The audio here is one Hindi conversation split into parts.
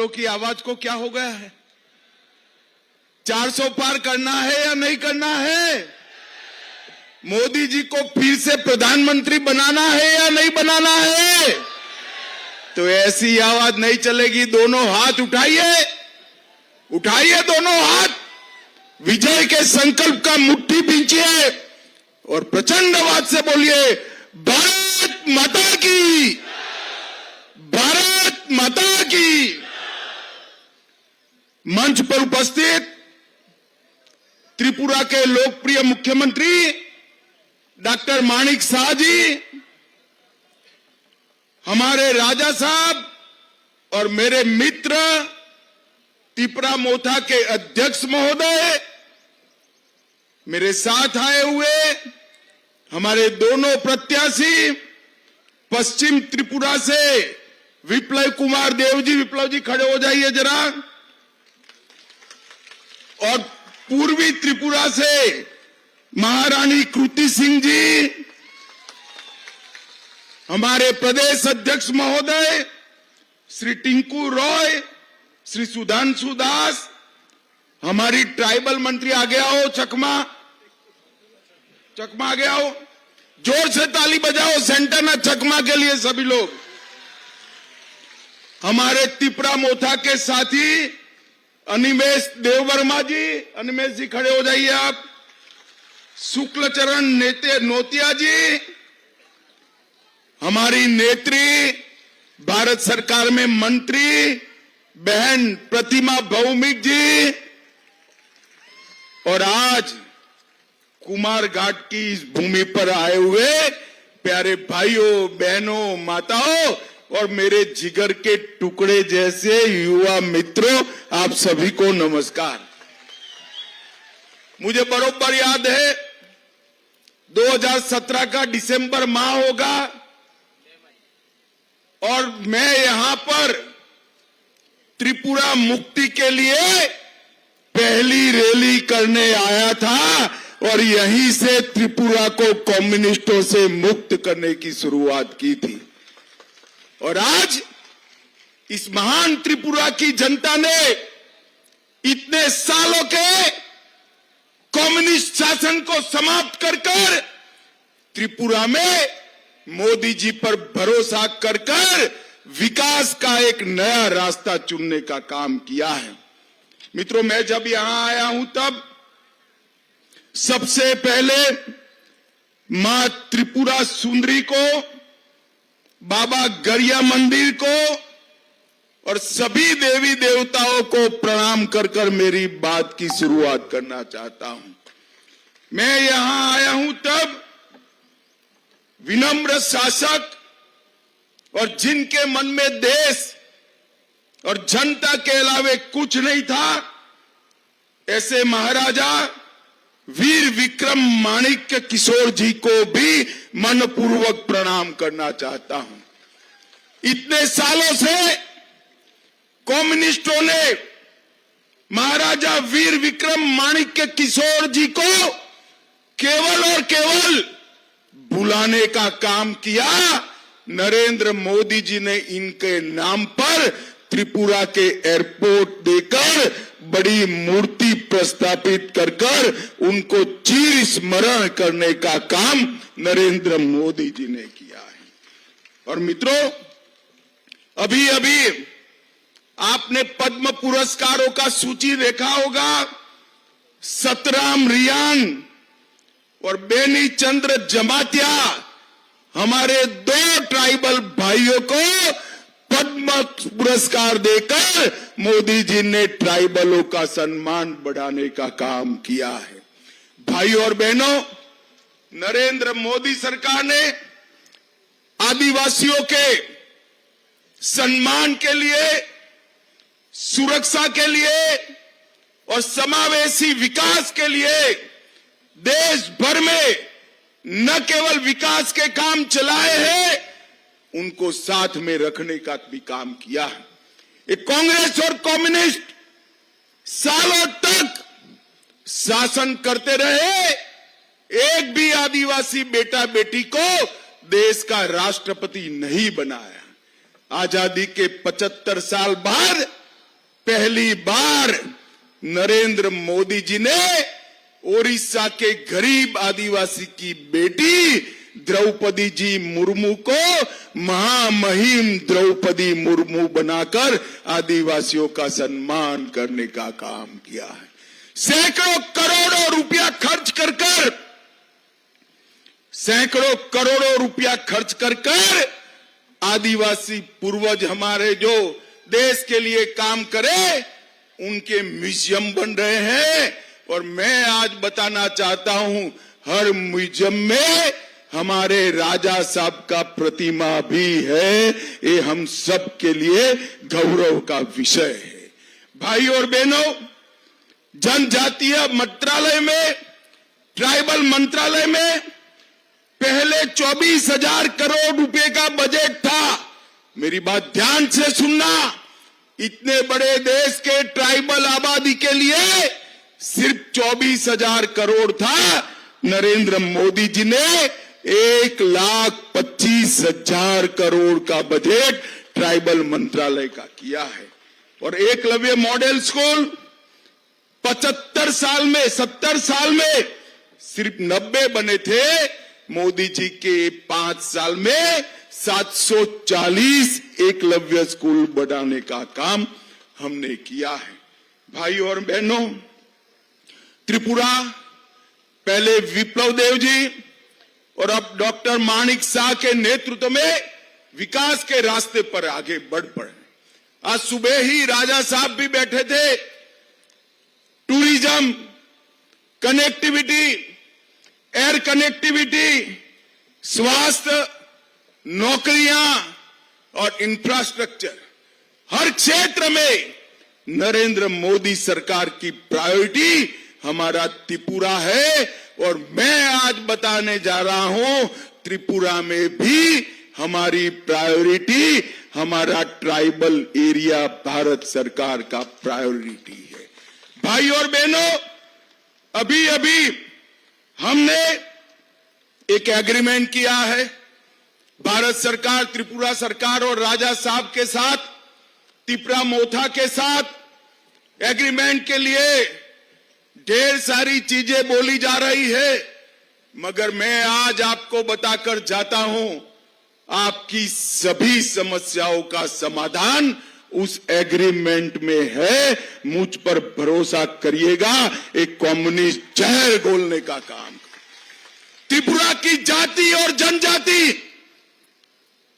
वालों की आवाज को क्या हो गया है? 400 पार करना है या नहीं करना है? मोदी जी को फिर से प्रधानमंत्री बनाना है या नहीं बनाना है? तो ऐसी आवाज नहीं चलेगी। दोनों हाथ उठाइए, उठाइए दोनों हाथ, विजय के संकल्प का मुट्ठी बींचिए और प्रचंड आवाज से बोलिए, भारत माता की, भारत माता की। मंच पर उपस्थित त्रिपुरा के लोकप्रिय मुख्यमंत्री डॉक्टर माणिक शाह जी, हमारे राजा साहब और मेरे मित्र त्रिपुरा मोथा के अध्यक्ष महोदय, मेरे साथ आए हुए हमारे दोनों प्रत्याशी पश्चिम त्रिपुरा से विप्लव कुमार देव जी, विप्लव जी खड़े हो जाइए जरा, और पूर्वी त्रिपुरा से महारानी कृति सिंह जी, हमारे प्रदेश अध्यक्ष महोदय श्री टिंकू रॉय, श्री सुधांशु दास, हमारी ट्राइबल मंत्री आगे आओ, चकमा आगे आओ, जोर से ताली बजाओ सेंटरना चकमा के लिए सभी लोग। हमारे त्रिपुरा मोथा के साथी अनिमेश देववर्मा जी, अनिमेश जी खड़े हो जाइए आप, शुक्लचरण नोतिया जी, हमारी नेत्री भारत सरकार में मंत्री बहन प्रतिमा भौमिक जी, और आज कुमार घाट की इस भूमि पर आए हुए प्यारे भाइयों बहनों माताओं और मेरे जिगर के टुकड़े जैसे युवा मित्रों, आप सभी को नमस्कार। मुझे बरोबर याद है 2017 का दिसंबर माह होगा और मैं यहां पर त्रिपुरा मुक्ति के लिए पहली रैली करने आया था और यहीं से त्रिपुरा को कम्युनिस्टों से मुक्त करने की शुरुआत की थी। और आज इस महान त्रिपुरा की जनता ने इतने सालों के कम्युनिस्ट शासन को समाप्त कर त्रिपुरा में मोदी जी पर भरोसा कर विकास का एक नया रास्ता चुनने का काम किया है। मित्रों, मैं जब यहां आया हूं तब सबसे पहले मां त्रिपुरा सुंदरी को, बाबा गरिया मंदिर को और सभी देवी देवताओं को प्रणाम कर मेरी बात की शुरुआत करना चाहता हूं। मैं यहां आया हूं तब विनम्र शासक और जिनके मन में देश और जनता के अलावे कुछ नहीं था, ऐसे महाराजा वीर विक्रम माणिक्य किशोर जी को भी मनपूर्वक प्रणाम करना चाहता हूं। इतने सालों से कम्युनिस्टों ने महाराजा वीर विक्रम माणिक्य किशोर जी को केवल और केवल बुलाने का काम किया। नरेंद्र मोदी जी ने इनके नाम पर त्रिपुरा के एयरपोर्ट देकर बड़ी मूर्ति प्रस्थापित कर उनको चिर स्मरण करने का काम नरेंद्र मोदी जी ने किया है। और मित्रों, अभी अभी आपने पद्म पुरस्कारों का सूची देखा होगा। सतराम रियांग और बेनी चंद्र जमातिया, हमारे 2 ट्राइबल भाइयों को पद्म पुरस्कार देकर मोदी जी ने ट्राइबलों का सम्मान बढ़ाने का काम किया है। भाइयों और बहनों, नरेंद्र मोदी सरकार ने आदिवासियों के सम्मान के लिए, सुरक्षा के लिए और समावेशी विकास के लिए देश भर में न केवल विकास के काम चलाए हैं, उनको साथ में रखने का भी काम किया है। ये कांग्रेस और कम्युनिस्ट सालों तक शासन करते रहे, एक भी आदिवासी बेटा बेटी को देश का राष्ट्रपति नहीं बनाया। आजादी के 75 साल बाद पहली बार नरेंद्र मोदी जी ने ओडिशा के गरीब आदिवासी की बेटी द्रौपदी जी मुर्मू को महामहिम द्रौपदी मुर्मू बनाकर आदिवासियों का सम्मान करने का काम किया है। सैकड़ों करोड़ों रुपया खर्च कर आदिवासी पूर्वज हमारे जो देश के लिए काम करे, उनके म्यूजियम बन रहे हैं। और मैं आज बताना चाहता हूं, हर म्यूजियम में हमारे राजा साहब का प्रतिमा भी है। ये हम सब के लिए गौरव का विषय है। भाई और बहनों, जनजातीय मंत्रालय में, ट्राइबल मंत्रालय में पहले 24,000 करोड़ रुपए का बजट था। मेरी बात ध्यान से सुनना, इतने बड़े देश के ट्राइबल आबादी के लिए सिर्फ 24,000 करोड़ था। नरेंद्र मोदी जी ने 1,25,000 करोड़ का बजट ट्राइबल मंत्रालय का किया है। और एकलव्य मॉडल स्कूल 70 साल में सिर्फ 90 बने थे। मोदी जी के 5 साल में 740 एकलव्य स्कूल बढ़ाने का काम हमने किया है। भाई और बहनों, त्रिपुरा पहले विप्लव देव जी और अब डॉक्टर माणिक शाह के नेतृत्व में विकास के रास्ते पर आगे बढ़ पड़े। आज सुबह ही राजा साहब भी बैठे थे। टूरिज्म, कनेक्टिविटी, एयर कनेक्टिविटी, स्वास्थ्य, नौकरियां और इंफ्रास्ट्रक्चर, हर क्षेत्र में नरेंद्र मोदी सरकार की प्रायोरिटी हमारा त्रिपुरा है। और मैं आज बताने जा रहा हूं, त्रिपुरा में भी हमारी प्रायोरिटी हमारा ट्राइबल एरिया भारत सरकार का प्रायोरिटी है। भाई और बहनों, अभी हमने एक एग्रीमेंट किया है भारत सरकार, त्रिपुरा सरकार और राजा साहब के साथ, त्रिपुरा मोथा के साथ। एग्रीमेंट के लिए ढेर सारी चीजें बोली जा रही है, मगर मैं आज आपको बताकर जाता हूं, आपकी सभी समस्याओं का समाधान उस एग्रीमेंट में है। मुझ पर भरोसा करिएगा, एक कम्युनिस्ट जहर घोलने का काम। त्रिपुरा की जाति और जनजाति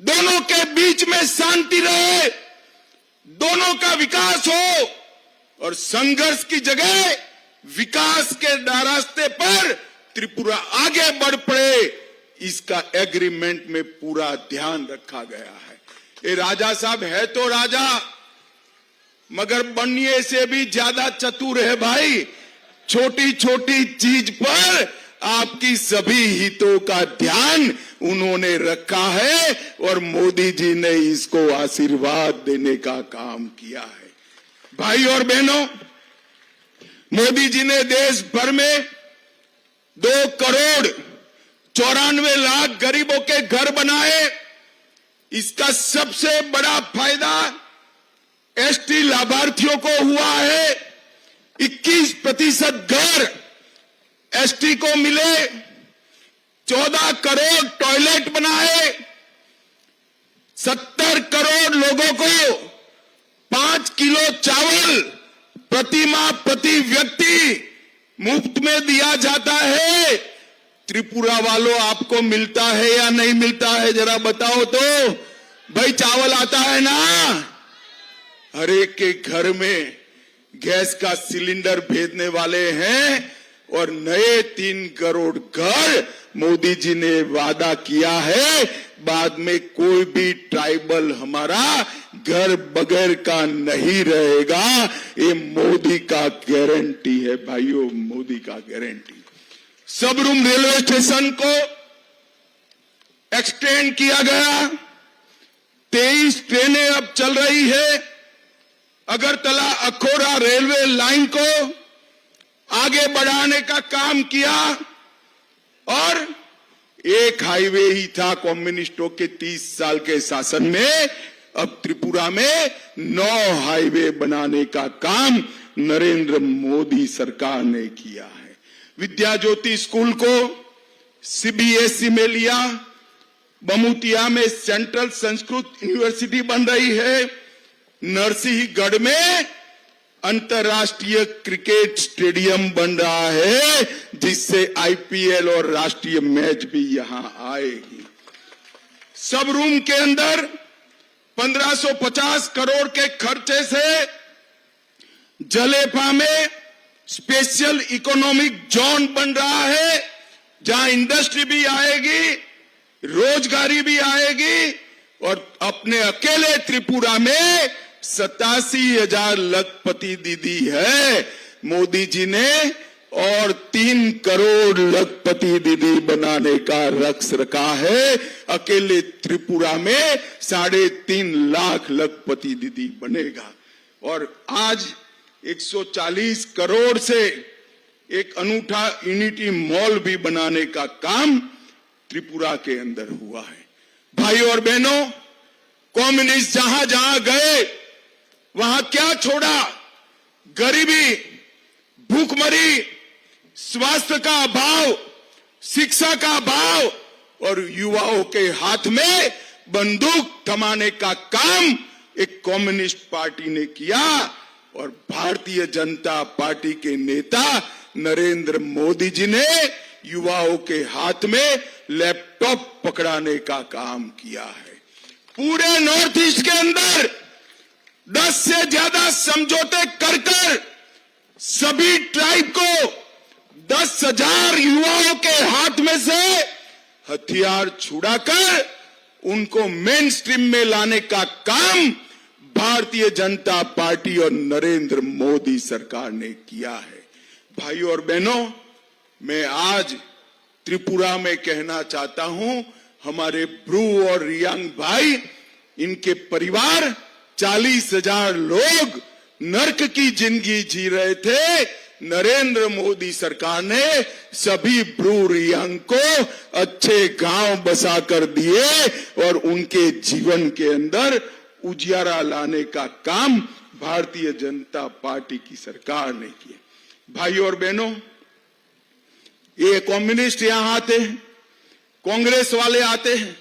दोनों के बीच में शांति रहे, दोनों का विकास हो और संघर्ष की जगह विकास के रास्ते पर त्रिपुरा आगे बढ़ पड़े, इसका एग्रीमेंट में पूरा ध्यान रखा गया है। ये राजा साहब है तो राजा, मगर बनने से भी ज्यादा चतुर है भाई। छोटी छोटी चीज पर आपकी सभी हितों का ध्यान उन्होंने रखा है और मोदी जी ने इसको आशीर्वाद देने का काम किया है। भाई और बहनों, मोदी जी ने देश भर में 2,94,00,000 गरीबों के घर बनाए। इसका सबसे बड़ा फायदा एसटी लाभार्थियों को हुआ है। 21% घर एसटी को मिले, 14 करोड़ टॉयलेट बनाए, 70 करोड़ लोगों को 5 किलो चावल प्रति माह प्रति व्यक्ति मुफ्त में दिया जाता है। त्रिपुरा वालों, आपको मिलता है या नहीं मिलता है, जरा बताओ तो। भाई चावल आता है ना? हर एक के घर में गैस का सिलेंडर भेजने वाले हैं और नए 3 करोड़ घर मोदी जी ने वादा किया है। बाद में कोई भी ट्राइबल हमारा घर बगैर का नहीं रहेगा। ये मोदी का गारंटी है भाइयों, मोदी का गारंटी। सबरूम रेलवे स्टेशन को एक्सटेंड किया गया। 23 ट्रेनें अब चल रही है। अगरतला अखौरा रेलवे लाइन को आगे बढ़ाने का काम किया। और एक हाईवे ही था कम्युनिस्टों के 30 साल के शासन में, अब त्रिपुरा में 9 हाईवे बनाने का काम नरेंद्र मोदी सरकार ने किया है। विद्या ज्योति स्कूल को सीबीएसई में लिया, बमुतिया में सेंट्रल संस्कृत यूनिवर्सिटी बन रही है, नरसिंहगढ़ में अंतर्राष्ट्रीय क्रिकेट स्टेडियम बन रहा है जिससे आईपीएल और राष्ट्रीय मैच भी यहां आएगी। सब रूम के अंदर 1550 करोड़ के खर्चे से जलेफा में स्पेशल इकोनॉमिक जोन बन रहा है जहां इंडस्ट्री भी आएगी, रोजगारी भी आएगी और अपने अकेले त्रिपुरा में 87,000 लखपति दीदी है मोदी जी ने और 3 करोड़ लखपति दीदी बनाने का लक्ष्य रखा है। अकेले त्रिपुरा में 3.5 लाख लखपति दीदी बनेगा और आज 140 करोड़ से एक अनूठा यूनिटी मॉल भी बनाने का काम त्रिपुरा के अंदर हुआ है। भाइयों और बहनों, कम्युनिस्ट जहां जहां गए वहां क्या छोड़ा? गरीबी, भूखमरी, स्वास्थ्य का अभाव, शिक्षा का अभाव और युवाओं के हाथ में बंदूक थमाने का काम एक कम्युनिस्ट पार्टी ने किया और भारतीय जनता पार्टी के नेता नरेंद्र मोदी जी ने युवाओं के हाथ में लैपटॉप पकड़ाने का काम किया है। पूरे नॉर्थ ईस्ट के अंदर 10 से ज्यादा समझौते कर सभी ट्राइब को 10,000 युवाओं के हाथ में से हथियार छुड़ाकर उनको मेन स्ट्रीम में लाने का काम भारतीय जनता पार्टी और नरेंद्र मोदी सरकार ने किया है। भाइयों और बहनों, मैं आज त्रिपुरा में कहना चाहता हूं, हमारे ब्रू और रियांग भाई, इनके परिवार 40,000 लोग नर्क की जिंदगी जी रहे थे। नरेंद्र मोदी सरकार ने सभी ब्रू रियांग को अच्छे गांव बसा कर दिए और उनके जीवन के अंदर उजियारा लाने का काम भारतीय जनता पार्टी की सरकार ने किया। भाइयों और बहनों, ये कम्युनिस्ट यहां आते हैं, कांग्रेस वाले आते हैं।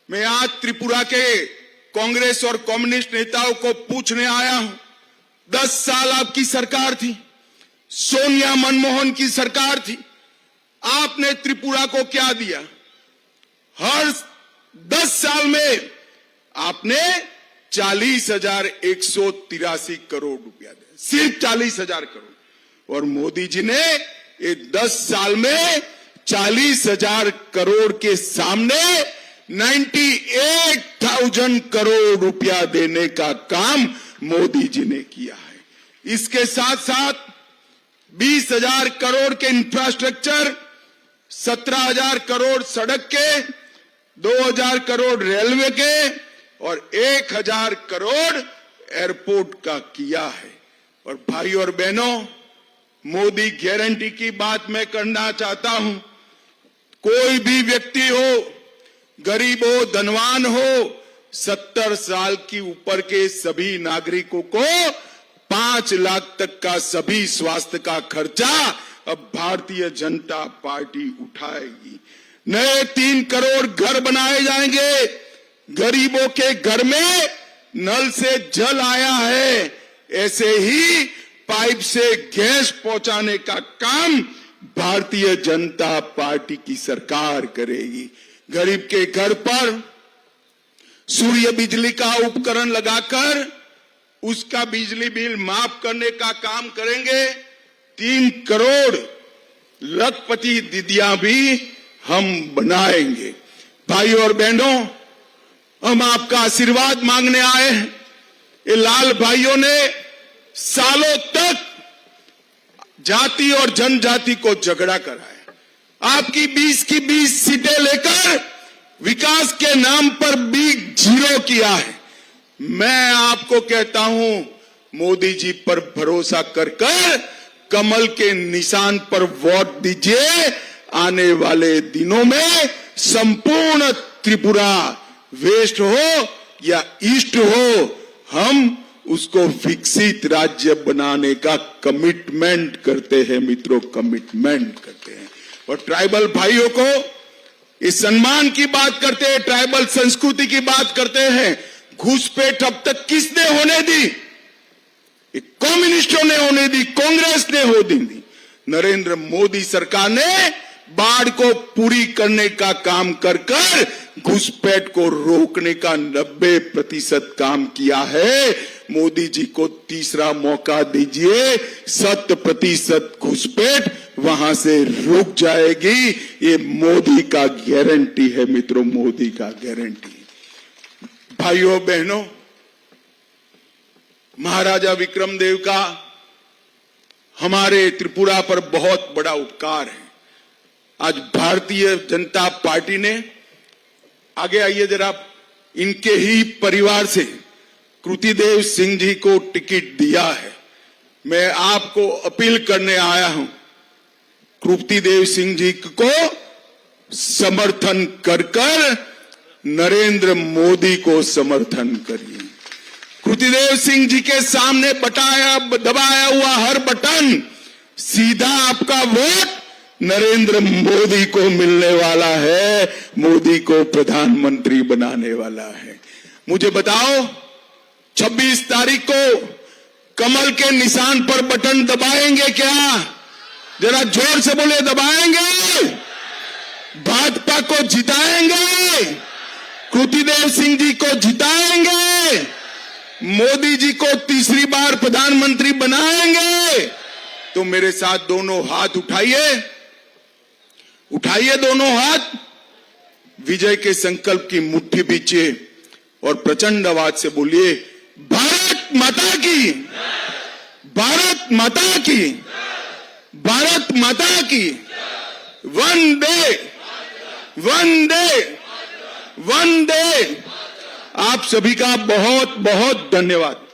मैं आज त्रिपुरा के कांग्रेस और कम्युनिस्ट नेताओं को पूछने आया हूं, 10 साल आपकी सरकार थी, सोनिया मनमोहन की सरकार थी, आपने त्रिपुरा को क्या दिया? हर 10 साल में आपने 40,183 करोड़ रुपया दिया, सिर्फ 40,000 करोड़। और मोदी जी ने ये 10 साल में 40,000 करोड़ के सामने 98,000 करोड़ रुपया देने का काम मोदी जी ने किया है। इसके साथ साथ 20,000 करोड़ के इंफ्रास्ट्रक्चर, 17,000 करोड़ सड़क के, 2,000 करोड़ रेलवे के और 1,000 करोड़ एयरपोर्ट का किया है। और भाइयों और बहनों, मोदी गारंटी की बात मैं करना चाहता हूं। कोई भी व्यक्ति हो, गरीब हो, धनवान हो, 70 साल की ऊपर के सभी नागरिकों को 5 लाख तक का सभी स्वास्थ्य का खर्चा अब भारतीय जनता पार्टी उठाएगी। नए 3 करोड़ घर बनाए जाएंगे। गरीबों के घर में नल से जल आया है, ऐसे ही पाइप से गैस पहुंचाने का काम भारतीय जनता पार्टी की सरकार करेगी। गरीब के घर पर सूर्य बिजली का उपकरण लगाकर उसका बिजली बिल माफ करने का काम करेंगे। 3 करोड़ लखपति दीदियां भी हम बनाएंगे। भाइयों और बहनों, हम आपका आशीर्वाद मांगने आए हैं। ये लाल भाइयों ने सालों तक जाति और जनजाति को झगड़ा कराया। आपकी 20 की 20 सीटें लेकर विकास के नाम पर बिग जीरो किया है। मैं आपको कहता हूं, मोदी जी पर भरोसा कर कमल के निशान पर वोट दीजिए। आने वाले दिनों में संपूर्ण त्रिपुरा वेस्ट हो या ईस्ट हो, हम उसको विकसित राज्य बनाने का कमिटमेंट करते हैं मित्रों, कमिटमेंट करते हैं। और ट्राइबल भाइयों को इस सम्मान की बात करते हैं, ट्राइबल संस्कृति की बात करते हैं। घुसपैठ अब तक किसने होने दी? कम्युनिस्टों ने होने दी, कांग्रेस ने होने दी। नरेंद्र मोदी सरकार ने बाढ़ को पूरी करने का काम कर घुसपैठ को रोकने का 90% काम किया है। मोदी जी को तीसरा मौका दीजिए, 100% घुसपैठ वहां से रुक जाएगी। ये मोदी का गारंटी है मित्रों, मोदी का गारंटी। भाइयों बहनों, महाराजा विक्रमदेव का हमारे त्रिपुरा पर बहुत बड़ा उपकार है। आज भारतीय जनता पार्टी ने, आगे आइए जरा, इनके ही परिवार से कृतिदेव सिंह जी को टिकट दिया है। मैं आपको अपील करने आया हूं, कृतिदेव सिंह जी को समर्थन कर नरेंद्र मोदी को समर्थन करिए। कृतिदेव सिंह जी के सामने दबाया हुआ हर बटन सीधा आपका वोट नरेंद्र मोदी को मिलने वाला है, मोदी को प्रधानमंत्री बनाने वाला है। मुझे बताओ, 26 तारीख को कमल के निशान पर बटन दबाएंगे क्या? जरा जोर से बोले, दबाएंगे? भाजपा को जिताएंगे? कृतिदेव सिंह जी को जिताएंगे? मोदी जी को तीसरी बार प्रधानमंत्री बनाएंगे? तो मेरे साथ दोनों हाथ उठाइए, उठाइए दोनों हाथ, विजय के संकल्प की मुट्ठी बीचिए और प्रचंड आवाज से बोलिए, भारत माता की, भारत माता की, भारत माता की, वंदे वंदे वंदे। आप सभी का बहुत बहुत धन्यवाद।